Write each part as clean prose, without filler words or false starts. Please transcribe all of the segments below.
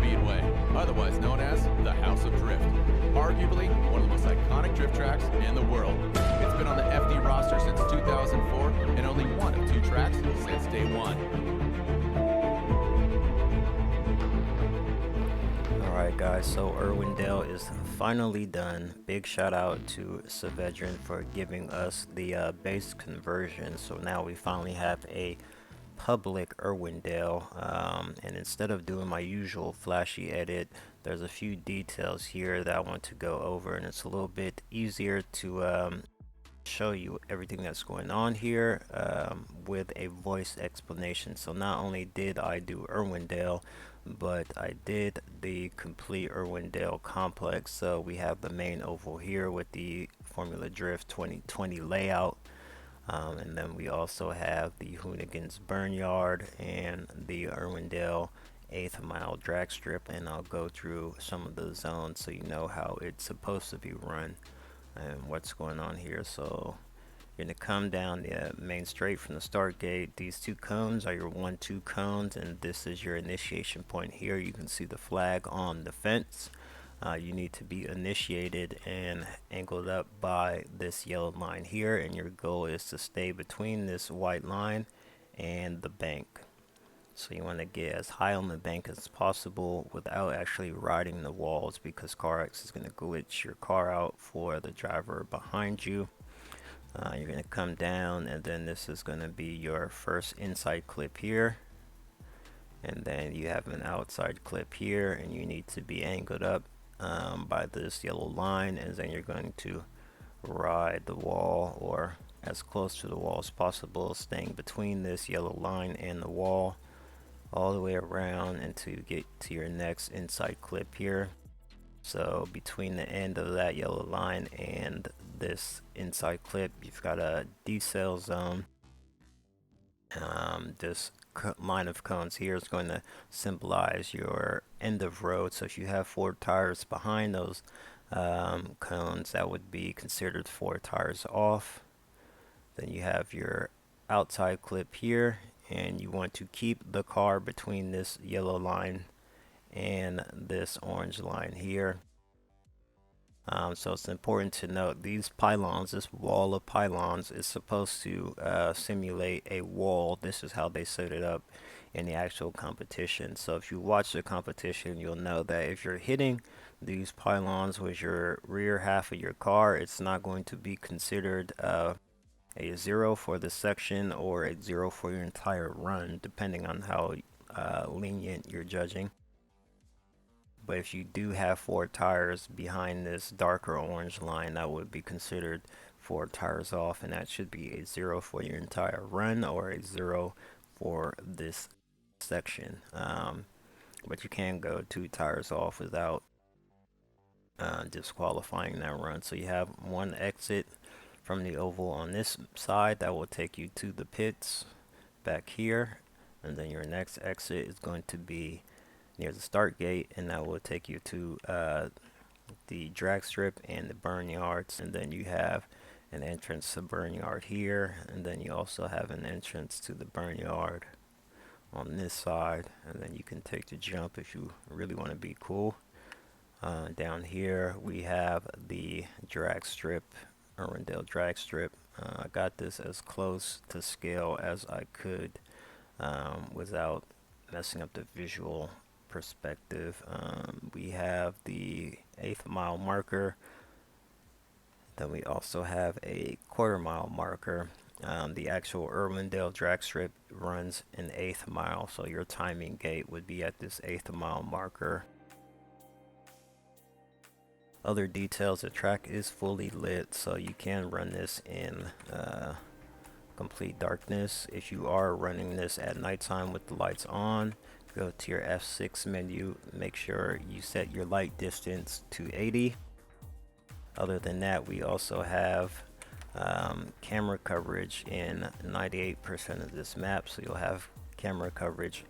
Speedway, otherwise known as the House of Drift. Arguably one of the most iconic drift tracks in the world. It's been on the FD roster since 2004 and only one of 2 tracks since day one. Alright guys, so Irwindale is finally done. Big shout out to Saavedran for giving us the base conversion. So now we finally have a public Irwindale, and instead of doing my usual flashy edit, there's a few details here that I want to go over, and it's a little bit easier to show you everything that's going on here with a voice explanation. So not only did I do Irwindale, but I did the complete Irwindale complex. So we have the main oval here with the Formula Drift 2020 layout. And then we also have the Hoonigan Burnyard and the Irwindale 8th mile drag strip, and I'll go through some of the zones so you know how it's supposed to be run and what's going on here. So you're going to come down the main straight from the start gate. These 2 cones are your 1-2 cones, and this is your initiation point here. You can see the flag on the fence. You need to be initiated and angled up by this yellow line here, and your goal is to stay between this white line and the bank. So you want to get as high on the bank as possible without actually riding the walls, because CarX is going to glitch your car out for the driver behind you. You're going to come down, and then this is going to be your first inside clip here, and then you have an outside clip here, and you need to be angled up by this yellow line, and then you're going to ride the wall, or as close to the wall as possible, staying between this yellow line and the wall all the way around until you get to your next inside clip here. So between the end of that yellow line and this inside clip, you've got a decel zone. This line of cones here is going to symbolize your end of road. So if you have 4 tires behind those cones, that would be considered 4 tires off. Then you have your outside clip here, and you want to keep the car between this yellow line and this orange line here. So it's important to note these pylons, this wall of pylons, is supposed to simulate a wall. This is how they set it up in the actual competition. So if you watch the competition, you'll know that if you're hitting these pylons with your rear half of your car, it's not going to be considered a 0 for the section or a 0 for your entire run, depending on how lenient you're judging. But if you do have 4 tires behind this darker orange line, that would be considered 4 tires off, and that should be a 0 for your entire run or a 0 for this section. But you can go 2 tires off without disqualifying that run. So you have one exit from the oval on this side that will take you to the pits back here, and then your next exit is going to be near the start gate, and that will take you to the drag strip and the Burnyards. And then you have an entrance to Burnyard here, and then you also have an entrance to the Burnyard on this side, and then you can take the jump if you really want to be cool. Down here we have the drag strip, Irwindale Dragstrip. I got this as close to scale as I could without messing up the visual perspective. We have the 8th mile marker. Then we also have a 1/4 mile marker. The actual Irwindale Dragstrip runs an 8th mile, so your timing gate would be at this 8th mile marker. Other details, the track is fully lit, so you can run this in complete darkness. If you are running this at nighttime with the lights on, go to your F6 menu, make sure you set your light distance to 80. Other than that, we also have camera coverage in 98% of this map, so you'll have camera coverage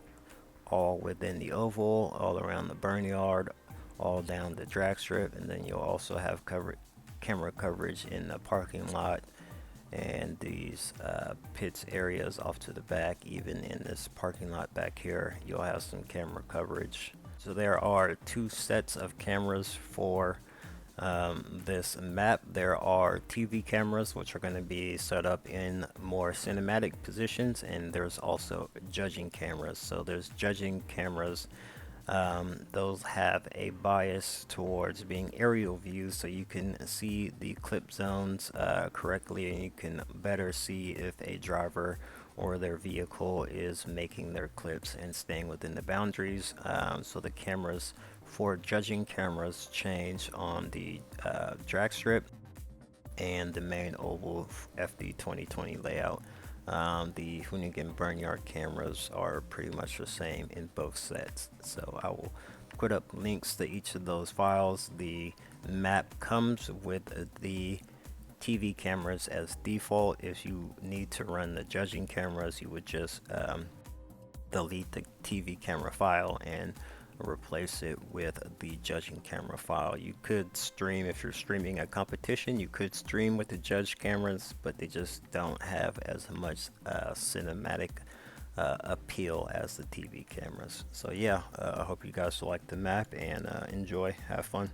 all within the oval, all around the Burnyard, all down the drag strip, and then you'll also have camera coverage in the parking lot and these pits areas off to the back. Even in this parking lot back here, you'll have some camera coverage So there are two sets of cameras for this map. There are TV cameras, which are going to be set up in more cinematic positions, and there's also judging cameras. So there's judging cameras. Those have a bias towards being aerial views, so you can see the clip zones correctly, and you can better see if a driver or their vehicle is making their clips and staying within the boundaries. So the cameras for judging cameras change on the drag strip and the main oval FD 2020 layout. The Hoonigan Burnyard cameras are pretty much the same in both sets. So I will put up links to each of those files. The map comes with the TV cameras as default. If you need to run the judging cameras, you would just delete the TV camera file and replace it with the judging camera file. You could stream, if you're streaming a competition, you could stream with the judge cameras, but they just don't have as much cinematic appeal as the TV cameras. So yeah, I hope you guys like the map and enjoy, have fun.